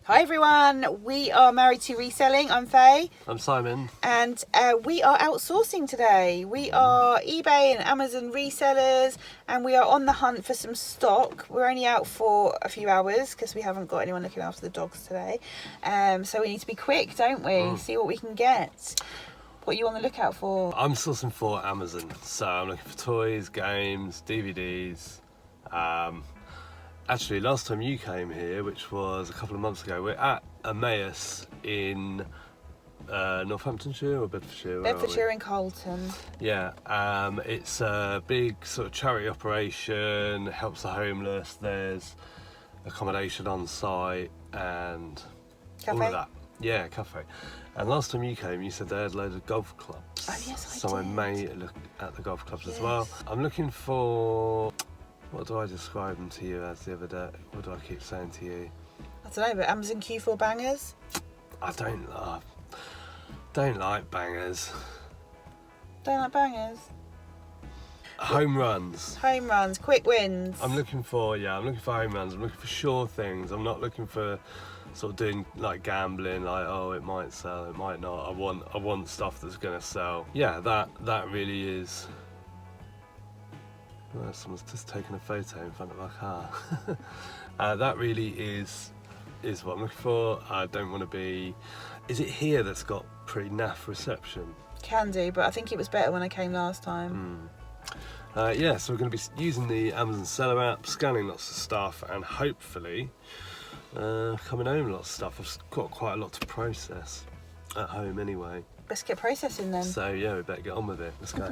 Hi everyone, we are Married to Reselling. I'm Faye. I'm Simon. And we are outsourcing today. We are eBay and Amazon resellers, and we are on the hunt for some stock. We're only out for a few hours because we haven't got anyone looking after the dogs today. So we need to be quick, don't we? See what we can get. What are you on the lookout for? I'm sourcing for Amazon, so I'm looking for toys, games, DVDs. Actually, last time you came here, which was a couple of months ago, we're at Emmaus in Northamptonshire or Bedfordshire? Bedfordshire and Carlton. Yeah, it's a big sort of charity operation, helps the homeless, there's accommodation on site and all Cafe? of that. Yeah, cafe. And last time you came, you said they had loads of golf clubs. Oh, yes, I So I did. may look at the golf clubs as Yes. well. I'm looking for... What do I describe them to you as the other day? What do I keep saying to you? I don't know, but Amazon Q4 bangers? I don't like bangers. Don't like bangers? Home runs. Home runs, quick wins. I'm looking for home runs. I'm looking for sure things. I'm not looking for sort of doing like gambling, like, oh, it might sell, it might not. I want stuff that's gonna sell. Yeah, that really is. Well, someone's just taken a photo in front of our car. That really is what I'm looking for. I don't want to be... Is it here that's got pretty naff reception? Can do, but I think it was better when I came last time. Yeah, so we're going to be using the Amazon Seller app, scanning lots of stuff, and hopefully coming home lots of stuff. I've got quite a lot to process at home anyway. Let's get processing then. So yeah, we better get on with it. Let's go.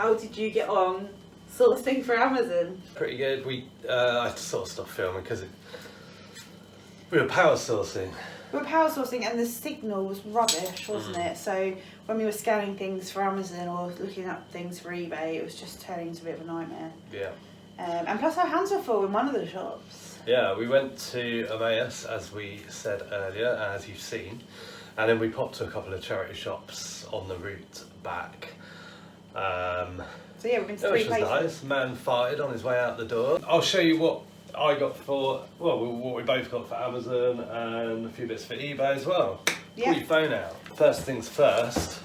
how did you get on sourcing for Amazon? Pretty good. I sort of stopped filming because we were power sourcing. We were power sourcing and the signal was rubbish, wasn't it? So when we were scanning things for Amazon or looking up things for eBay, it was just turning into a bit of a nightmare. Yeah. And plus our hands were full in one of the shops. Yeah, we went to Emmaus, as we said earlier, as you've seen, and then we popped to a couple of charity shops on the route back. So yeah, we've been to 3 Which was places. nice. Man farted on his way out the door. I'll show you what I got for, well, what we both got for Amazon and a few bits for eBay as well. Yeah. Pull your phone out. First things first,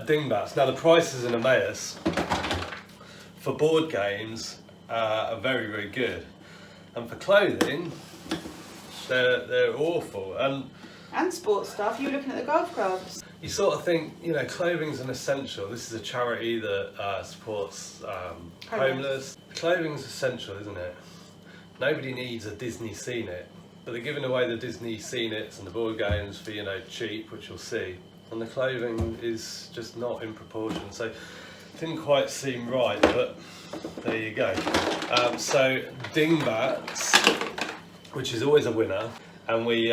dingbats. Now the prices in Emmaus for board games are very, very good. And for clothing, they're awful. And sports stuff. You were looking at the golf clubs. You sort of think, you know, clothing's an essential. This is a charity that supports homeless. Clothing's essential, isn't it? Nobody needs a Disney Scene It, but they're giving away the Disney Scene Its and the board games for, you know, cheap, which you'll see. And the clothing is just not in proportion. So it didn't quite seem right, but there you go. So dingbats, which is always a winner, and we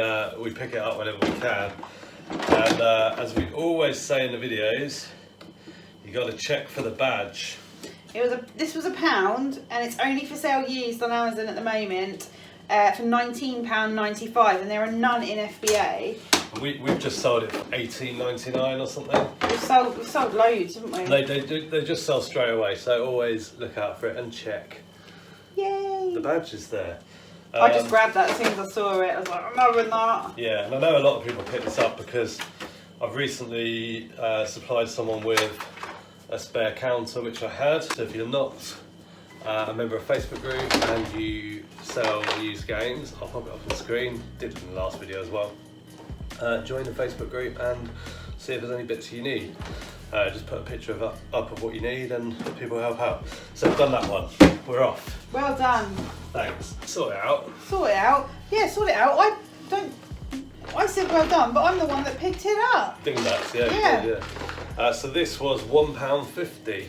pick it up whenever we can. And as we always say in the videos, you got to check for the badge. This was £1, and it's only for sale used on Amazon at the moment for £19.95, and there are none in FBA. We've just sold it for $18.99 or something. We've sold loads, haven't we? They just sell straight away, so always look out for it and check. Yay! The badge is there. I just grabbed that as soon as I saw it. I was like, I'm having that. Yeah, and I know a lot of people pick this up because I've recently supplied someone with a spare counter, which I had. So if you're not a member of a Facebook group and you sell used games, I'll pop it up on the screen. Did it in the last video as well. Join the Facebook group and see if there's any bits you need. Just put a picture up of what you need and people will help out. So I've done that one. We're off. Well done. Thanks. Sort it out. Sort it out. Yeah, sort it out. I said well done, but I'm the one that picked it up. Dingbats, yeah. Yeah. You did, yeah. So this was £1.50.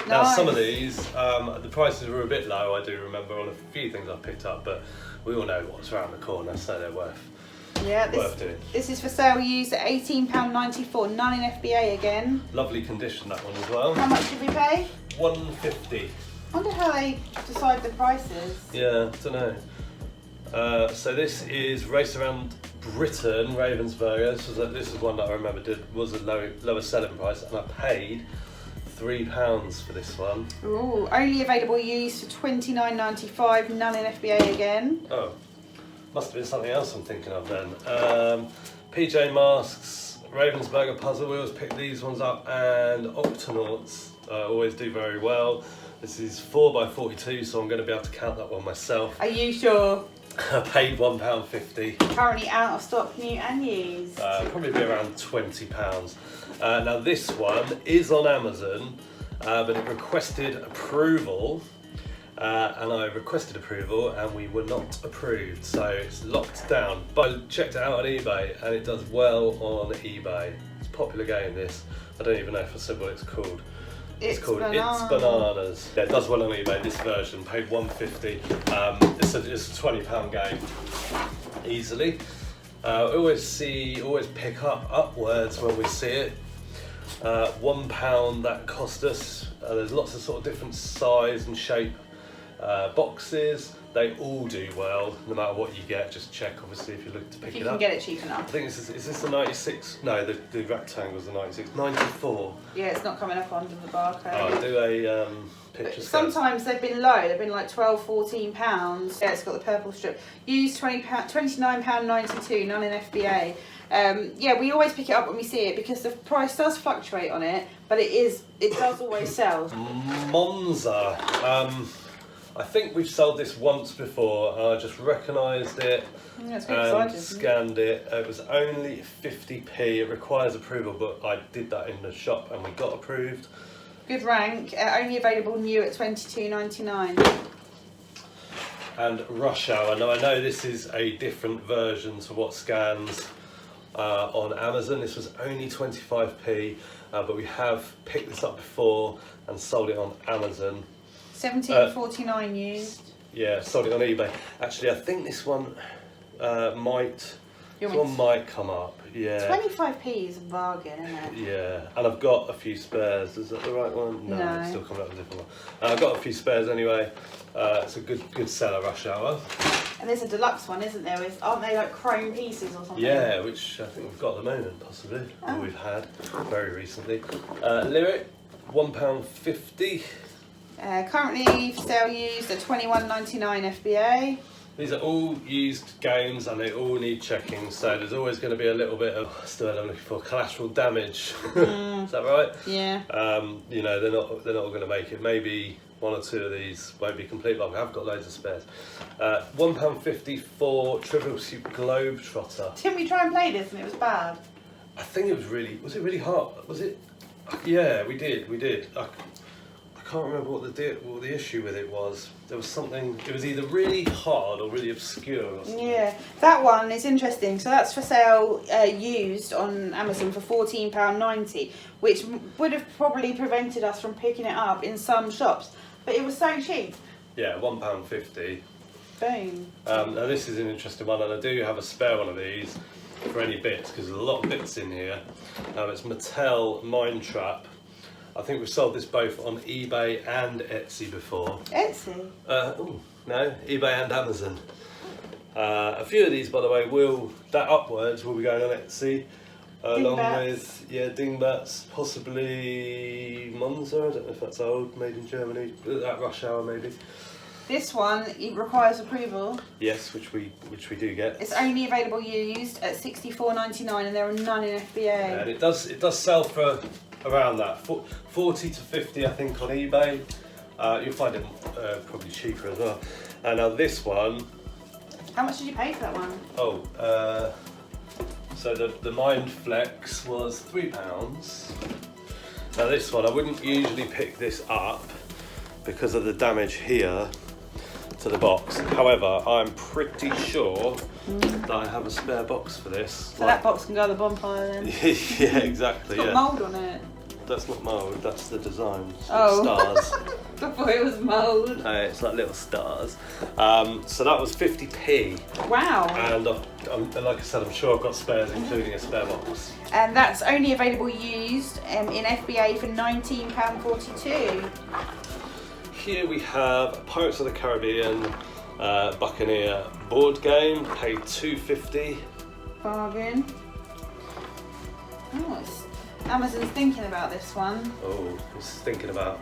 Now Nice. some of these, the prices were a bit low, I do remember, on a few things I picked up, but we all know what's around the corner, so they're worth doing. This is for sale used at £18.94, none in FBA again. Lovely condition, that one as well. How much did we pay? £1.50. I wonder how they decide the prices. Yeah, I don't know. So this is Race Around Britain, Ravensburger. This is one that I remember was a lower selling price, and I paid £3 for this one. Ooh, only available used for £29.95, none in FBA again. Oh, must have been something else I'm thinking of then. PJ Masks, Ravensburger puzzle wheels, pick these ones up, and Octonauts always do very well. This is 4x42, so I'm going to be able to count that one myself. Are you sure? I paid £1.50. Currently out of stock, new and used. Probably be around £20. Now this one is on Amazon, but it requested approval, and I requested approval, and we were not approved, so it's locked down. But I checked it out on eBay, and it does well on eBay. It's a popular game, this. I don't even know if I said what it's called. It's called It's Bananas. Yeah, it does well on eBay, this version, paid £1.50. It's a £20 game, easily. Always pick up upwards when we see it. £1 that cost us. There's lots of sort of different size and shape boxes. They all do well, no matter what you get. Just check, obviously, if you look to pick it up. If you can get it cheap enough. I think is this the 96? No, the rectangle's the 96. 94. Yeah, it's not coming up under the barcode. I'll do a picture scan. Sometimes they've been low, they've been like £12, £14. Yeah, it's got the purple strip. Used £29.92, none in FBA. Yeah, we always pick it up when we see it because the price does fluctuate on it, but it does always sell. Monza. I think we've sold this once before. I just recognised it and scanned it. It was only 50p. It requires approval, but I did that in the shop and we got approved. Good rank. Only available new at £22.99. And Rush Hour. Now I know this is a different version to what scans on Amazon. This was only 25p, but we have picked this up before and sold it on Amazon. 17.49 used. Yeah, sold it on eBay. Actually, I think this one might come up. Yeah. 25p is a bargain, isn't it? Yeah, and I've got a few spares. Is that the right one? No, it's still coming up with a different one. I've got a few spares anyway. It's a good seller, Rush Hour. And there's a deluxe one, isn't there? Aren't they like chrome pieces or something? Yeah, which I think we've got at the moment, possibly. Or we've had very recently. Lyric, £1.50. Currently for sale used at £21.99 FBA. These are all used games and they all need checking, so there's always going to be a little bit of, still I'm looking for, collateral damage. Is that right? Yeah. You know, they're not all going to make it. Maybe one or two of these won't be complete, but we have got loads of spares. £1.50 for Trivial Pursuit Globetrotter. Didn't we try and play this and it was bad? I think it was really hard? Was it? Yeah, we did. I can't remember what the issue with it was. There was something, it was either really hard or really obscure or something. Yeah, that one is interesting. So that's for sale used on Amazon for £14.90, which would have probably prevented us from picking it up in some shops. But it was so cheap. Yeah, £1.50. Boom. Now this is an interesting one, and I do have a spare one of these for any bits, because there's a lot of bits in here. It's Mattel Mind Trap. I think we've sold this both on eBay and Etsy before. Etsy? No, eBay and Amazon. A few of these, by the way, upwards will be going on Etsy. Along with, Dingbats, possibly Monza, I don't know if that's old, made in Germany, that Rush Hour maybe. This one, it requires approval. Yes, which we do get. It's only available used at $64.99 and there are none in FBA. Yeah, and it does sell for around that, 40 to 50 I think on eBay. You'll find it probably cheaper as well. And now this one. How much did you pay for that one? So the Mind Flex was £3. Now this one, I wouldn't usually pick this up because of the damage here to the box. However, I'm pretty sure that I have a spare box for this. So that box can go on the bonfire then? Yeah, exactly. It's got mould on it. That's not mould, that's the design. Stars. I thought it was mould. It's like little stars. So that was 50p. Wow. And like I said, I'm sure I've got spares, including a spare box. And that's only available used in FBA for £19.42. Here we have Pirates of the Caribbean Buccaneer board game, paid $2.50. Bargain. Amazon's thinking about this one. Oh, it's thinking about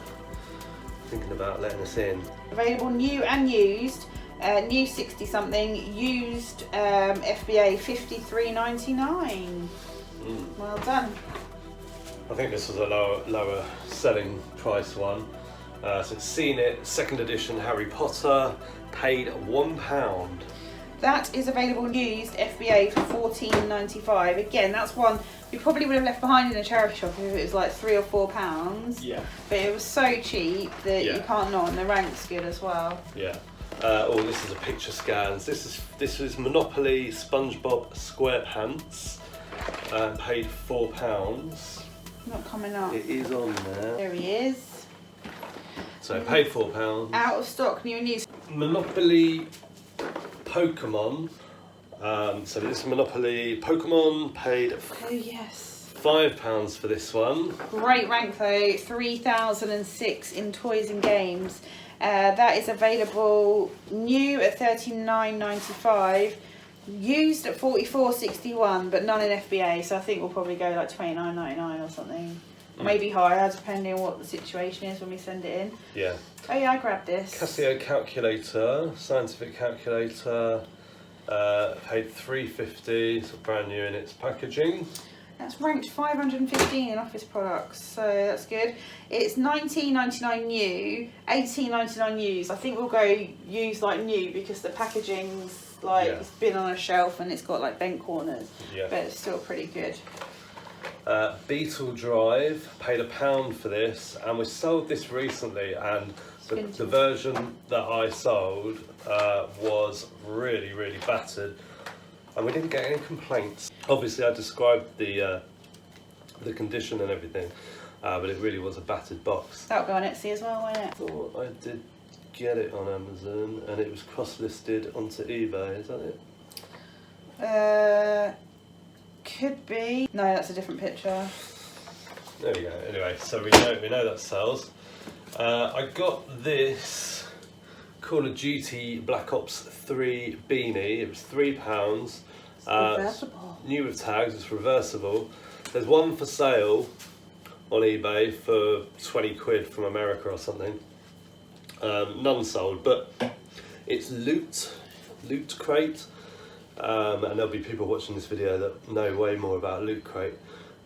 letting us in. Available new and used. New 60 something, used FBA $53.99. Well done. I think this was a lower selling price one. So it's Seen It, second edition Harry Potter, paid £1. That is available used FBA for $14.95. Again, that's one you probably would have left behind in a charity shop if it was like £3 or £4. Yeah. But it was so cheap that you can't not, and the rank's good as well. Yeah. This is a picture scans. This is Monopoly SpongeBob SquarePants, paid £4. Not coming up. It is on there. There he is. So paid £4. Out of stock, new and used. Monopoly Pokemon. So this is Monopoly Pokemon, paid £5 for this one. Great rank though, 3006 in toys and games. That is available new at $39.95, used at $44.61, but none in FBA. So I think we'll probably go like $29.99 or something. Maybe higher, depending on what the situation is when we send it in. Yeah. Oh yeah, I grabbed this. Casio calculator, scientific calculator, paid $3.50, so brand new in its packaging. That's ranked 515 in office products, so that's good. It's $19.99 new, $18.99 used. I think we'll go used like new because the packaging's like it's been on a shelf and it's got like bent corners, but it's still pretty good. Beetle Drive, paid £1 for this, and we sold this recently, and the version that I sold was really battered. and we didn't get any complaints. Obviously, I described the condition and everything, but it really was a battered box. That'll go on Etsy as well, won't it? Thought I did get it on Amazon, and it was cross-listed onto eBay. Is that it? Could be. No, that's a different picture. There we go. Anyway, so we know that sells. I got this Call of Duty Black Ops 3 beanie. It was £3. Reversible. New with tags. It's reversible. There's one for sale on eBay for 20 quid from America or something. None sold, but it's Loot Crate. And there'll be people watching this video that know way more about Loot Crate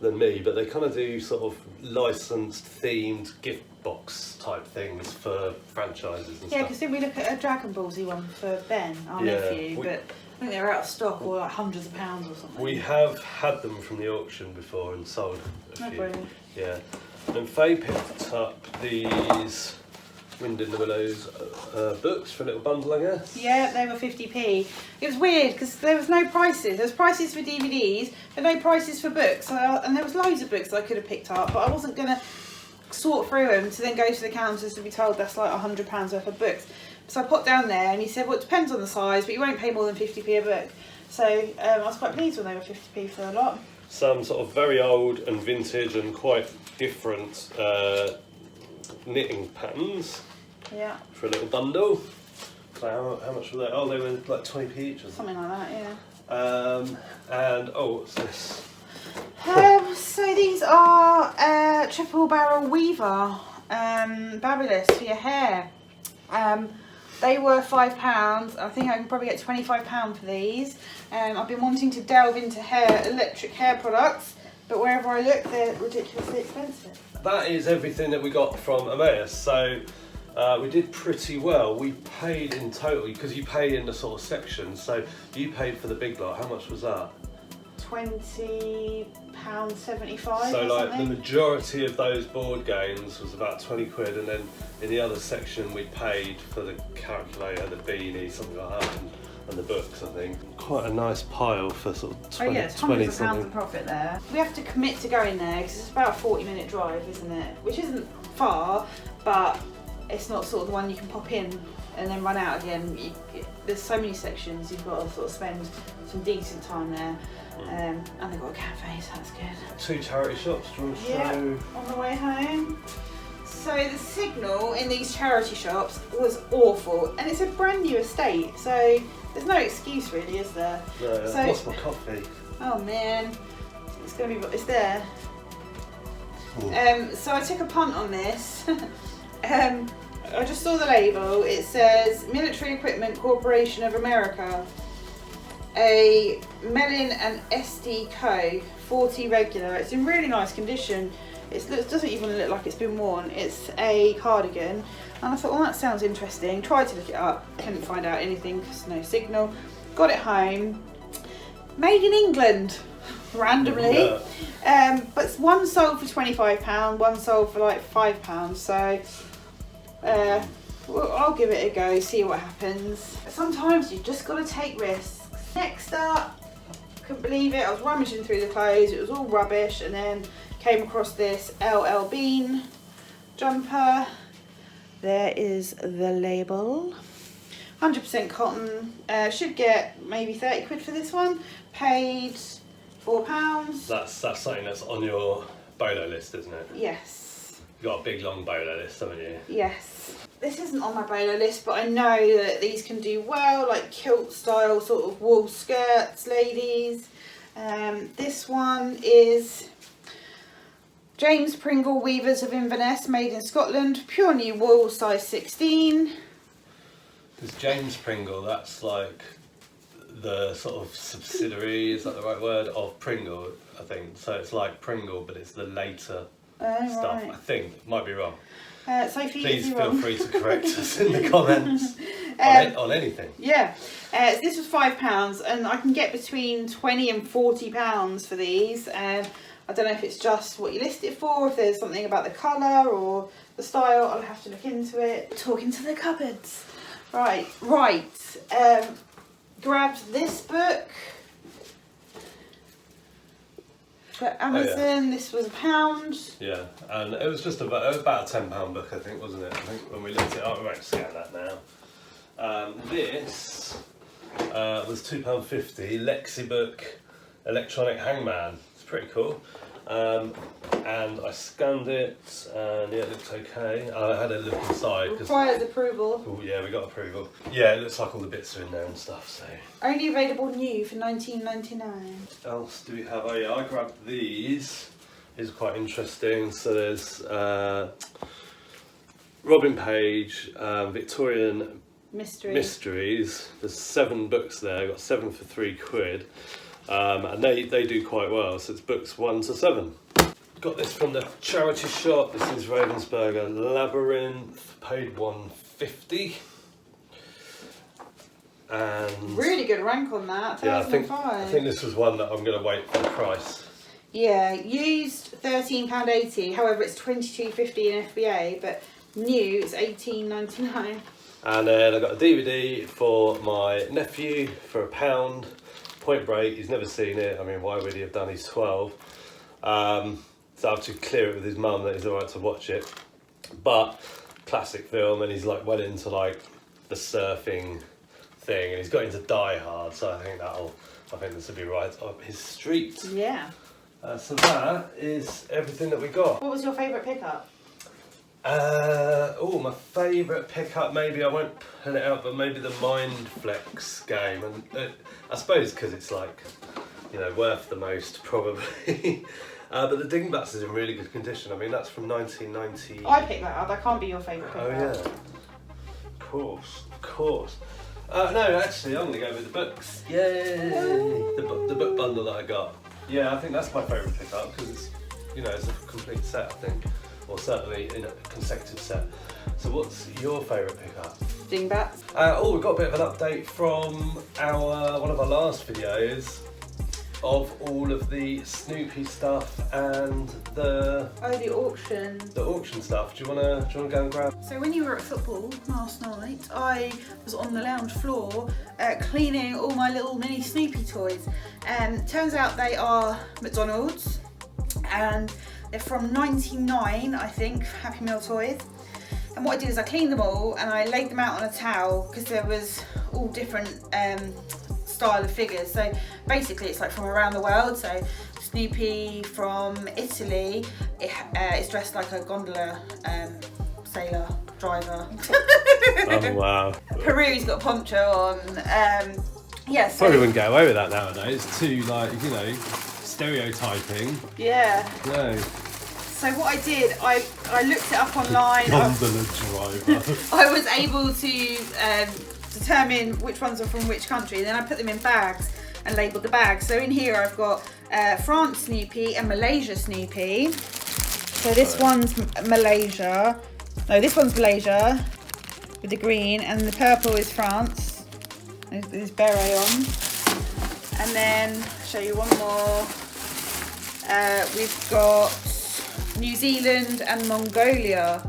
than me, but they kind of do sort of licensed themed gift box type things for franchises and Yeah, stuff. because didn't we look at a Dragon Ball Z one for Ben, our nephew, but I think they were out of stock or like hundreds of pounds or something. We have had them from the auction before and sold a few. Brilliant. Yeah. And Faye picked up these Wind in the Willows books for a little bundle, I guess. Yeah, they were 50p. It was weird because there was no prices. There was prices for DVDs, but no prices for books. And there was loads of books that I could have picked up, but I wasn't going to sort through them to then go to the counters to be told that's like £100 worth of books. So I popped down there and he said, well, it depends on the size, but you won't pay more than 50p a book. So I was quite pleased when they were 50p for a lot. Some sort of very old and vintage and quite different knitting patterns. Yeah. For a little bundle. So how much were they? Oh, they were like 20p each or Something like that, yeah. And oh, what's this? So these are triple barrel weaver, fabulous for your hair. They were £5. I think I can probably get £25 for these. I've been wanting to delve into electric hair products, but wherever I look, they're ridiculously expensive. That is everything that we got from Emmaus. So we did pretty well. We paid in total, because you pay in the sort of sections. So you paid for the big lot. How much was that? £20.75. So or like something. the majority of those board games was about 20 quid, and then in the other section we paid for the calculator, the beanie, something like that, and the books, I think. Quite a nice pile for sort of 20, oh yeah, it's 20 hundreds of pounds something. of profit there. We have to commit to going there because it's about a 40-minute drive, isn't it? Which isn't far, but it's not sort of the one you can pop in and then run out again. There's so many sections, you've got to sort of spend some decent time there. And they've got a cafe, so that's good. 2 charity shops, do you want to Yeah, show? on the way home. So the signal in these charity shops was awful, and it's a brand new estate, so there's no excuse really, is there? No, So- what's my coffee? Oh man, it's it's there. Ooh. So I took a punt on this. I just saw the label. It says Military Equipment Corporation of America, a Mellon and SD Co. 40 regular. It's in really nice condition. It doesn't even look like it's been worn. It's a cardigan, and I thought, well, that sounds interesting. Tried to look it up, couldn't find out anything because no signal. Got it home. Made in England, randomly. Yeah. But one sold for £25, one sold for like £5. So I'll give it a go, see what happens. Sometimes you just got to take risks. Next up, couldn't believe it, I was rummaging through the clothes, it was all rubbish, and then came across this LL Bean jumper. There is the label. 100% cotton. Should get maybe 30 quid for this one. Paid £4. That's something that's on your bolo list, isn't it? Yes. You've got a big long bolo list, haven't you? Yes. This isn't on my bolo list, but I know that these can do well, like kilt style sort of wool skirts, ladies. This one is James Pringle Weavers of Inverness, made in Scotland, pure new wool, size 16. Because James Pringle, that's like the sort of subsidiary, is that the right word, of Pringle, I think. So it's like Pringle, but it's the later stuff, Right. I think. Might be wrong. Sophie, Please is you feel wrong? free to correct us in the comments on anything. Yeah, this was £5, and I can get between £20 and £40 for these. I don't know if it's just what you list it for, if there's something about the colour or the style. I'll have to look into it. Talking to the cupboards. Right. Grabbed this book. But Amazon, this was £1. Yeah, and it was just about a £10 book, I think, wasn't it? I think when we looked at it, we won't scan that now. This was £2.50, Lexibook Electronic Hangman. It's pretty cool. And I scanned it, and yeah, it looked okay. I had a look inside. Requires approval. Oh yeah, we got approval. Yeah, it looks like all the bits are in there and stuff. So. Only available new for $19.99. What else do we have? Oh yeah, I grabbed these. These are quite interesting. So there's Robin Page, Victorian Mysteries. There's 7 books there. I got 7 for £3. And they do quite well. So it's books 1 to 7. Got this from the charity shop. This is Ravensburger Labyrinth, paid £1.50. And really good rank on that. Yeah, I think this was one that I'm going to wait for the price. Yeah, used £13.80. However, it's $22.50 in FBA, but new it's $18.99. And then I got a DVD for my nephew for £1. Point Break. He's never seen it. I mean, why would he have done? He's 12. So I have to clear it with his mum that he's alright to watch it. But classic film, and he's like well into like the surfing thing, and he's got into Die Hard, so I think this will be right up his street. Yeah. So that is everything that we got. What was your favourite pickup? My favourite pickup, maybe I won't pull it out, but maybe the Mindflex game, and I suppose because it's like, you know, worth the most probably. But the Dingbats is in really good condition. I mean, that's from 1990. I picked that up. That can't be your favourite pickup. Oh yeah, of course. No, actually, I'm going to go with the books. Yay! The book bundle that I got. Yeah, I think that's my favourite pickup because it's, you know, it's a complete set, I think, or certainly in a consecutive set. So, what's your favourite pickup? Dingbat. We've got a bit of an update from one of our last videos of all of the Snoopy stuff and the auction stuff. Do you wanna go and grab? So when you were at football last night, I was on the lounge floor cleaning all my little mini Snoopy toys. Turns out they are McDonald's, and they're from '99, I think, Happy Meal toys. And what I did is I cleaned them all and I laid them out on a towel because there was all different style of figures. So basically it's like from around the world. So Snoopy from Italy, it's dressed like a gondola sailor driver. Oh wow. Peru's got a poncho on. Yeah, so probably wouldn't get away with that nowadays. It's too, like, you know, stereotyping. yeah. No. So what I did, I looked it up online. Gondola driver. I was able to determine which ones are from which country, and then I put them in bags and labelled the bags. So in here I've got France Snoopy and Malaysia Snoopy. So this one's Malaysia. No, this one's Malaysia with the green, and the purple is France. There's beret on. And then I'll show you one more. We've got New Zealand and Mongolia.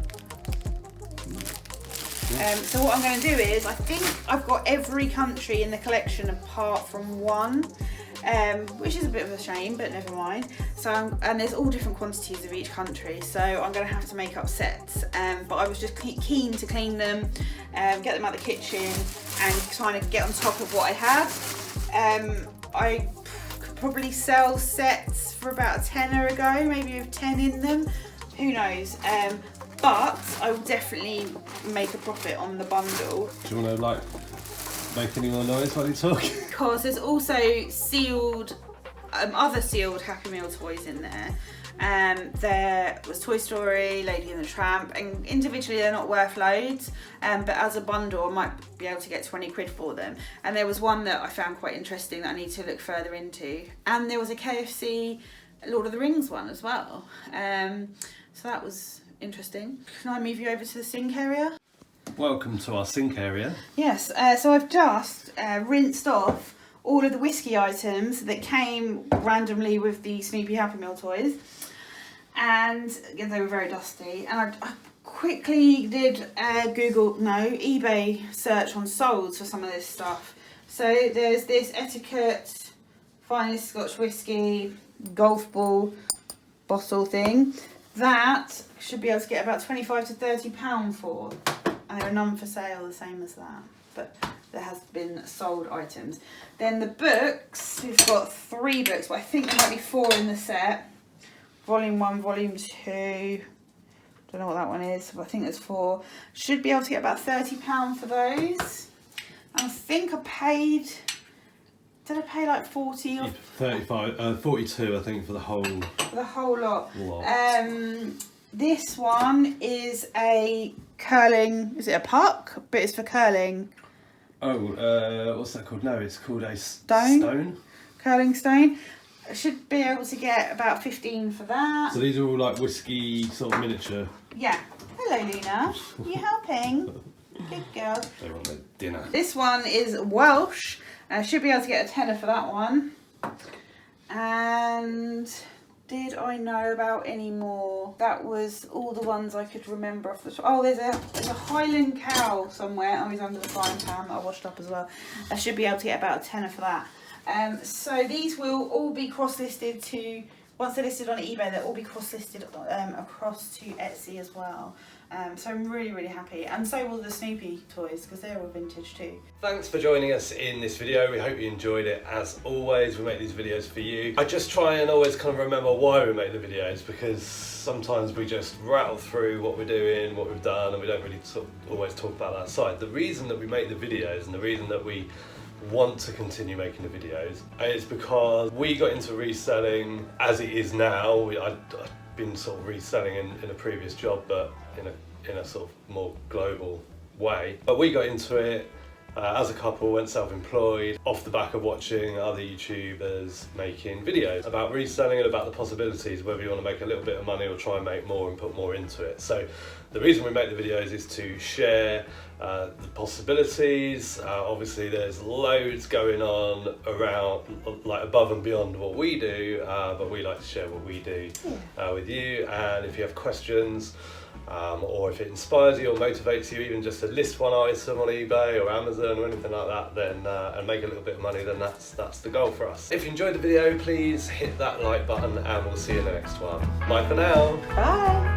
So what I'm going to do is, I think I've got every country in the collection apart from one, which is a bit of a shame, but never mind. So and there's all different quantities of each country, so I'm going to have to make up sets. But I was just keen to clean them, get them out of the kitchen, and kind of get on top of what I had. I could probably sell sets for about a tenner a go, maybe with 10 in them. Who knows? But I will definitely make a profit on the bundle. Do you want to like make any more noise while you talk? Because there's also sealed, other sealed Happy Meal toys in there. There was Toy Story, Lady and the Tramp, and individually they're not worth loads, but as a bundle I might be able to get 20 quid for them. And there was one that I found quite interesting that I need to look further into. And there was a KFC Lord of the Rings one as well. So that was interesting. Can I move you over to the sink area? Welcome to our sink area. Yes, so I've just rinsed off all of the whiskey items that came randomly with the Snoopy Happy Meal toys, and again, they were very dusty. And I quickly did eBay search on solds for some of this stuff. So there's this Etiquette Finest Scotch Whisky, golf ball bottle thing. That should be able to get about £25 to £30 for, and there are none for sale the same as that, but there has been sold items. Then the books, we've got 3 books, but I think there might be 4 in the set. Volume 1, Volume 2, don't know what that one is, but I think there's 4. Should be able to get about £30 for those. And I think I paid, did I pay like 40 or 42 I think for the whole lot? lot. This one is a curling, is it a puck? But it's for curling. Oh, what's that called? No, it's called a stone. Curling stone. I should be able to get about 15 for that. So these are all like whiskey sort of miniature. Yeah. Hello, Luna. Are you helping? Good girl. They want their dinner. This one is Welsh. I should be able to get a tenner for that one. And did I know about any more? That was all the ones I could remember off the top. Oh, there's a Highland cow somewhere. Oh, he's under the frying pan that I washed up as well. I should be able to get about a tenner for that. So these will all be cross-listed to, once they're listed on eBay, they'll all be cross-listed across to Etsy as well. So I'm really, really happy. And so will the Snoopy toys, because they're all vintage too. Thanks for joining us in this video. We hope you enjoyed it. As always, we make these videos for you. I just try and always kind of remember why we make the videos, because sometimes we just rattle through what we're doing, what we've done, and we don't really sort of always talk about that side. The reason that we make the videos and the reason that we want to continue making the videos is because we got into reselling as it is now. I'd been sort of reselling in a previous job, but in a sort of more global way. But we got into it as a couple, went self-employed off the back of watching other YouTubers making videos about reselling and about the possibilities, whether you want to make a little bit of money or try and make more and put more into it. So the reason we make the videos is to share the possibilities. Obviously there's loads going on around, like above and beyond what we do, but we like to share what we do with you. And if you have questions, or if it inspires you or motivates you even just to list one item on eBay or Amazon or anything like that, then and make a little bit of money, then that's the goal for us. If you enjoyed the video, please hit that like button and we'll see you in the next one. Bye for now. Bye.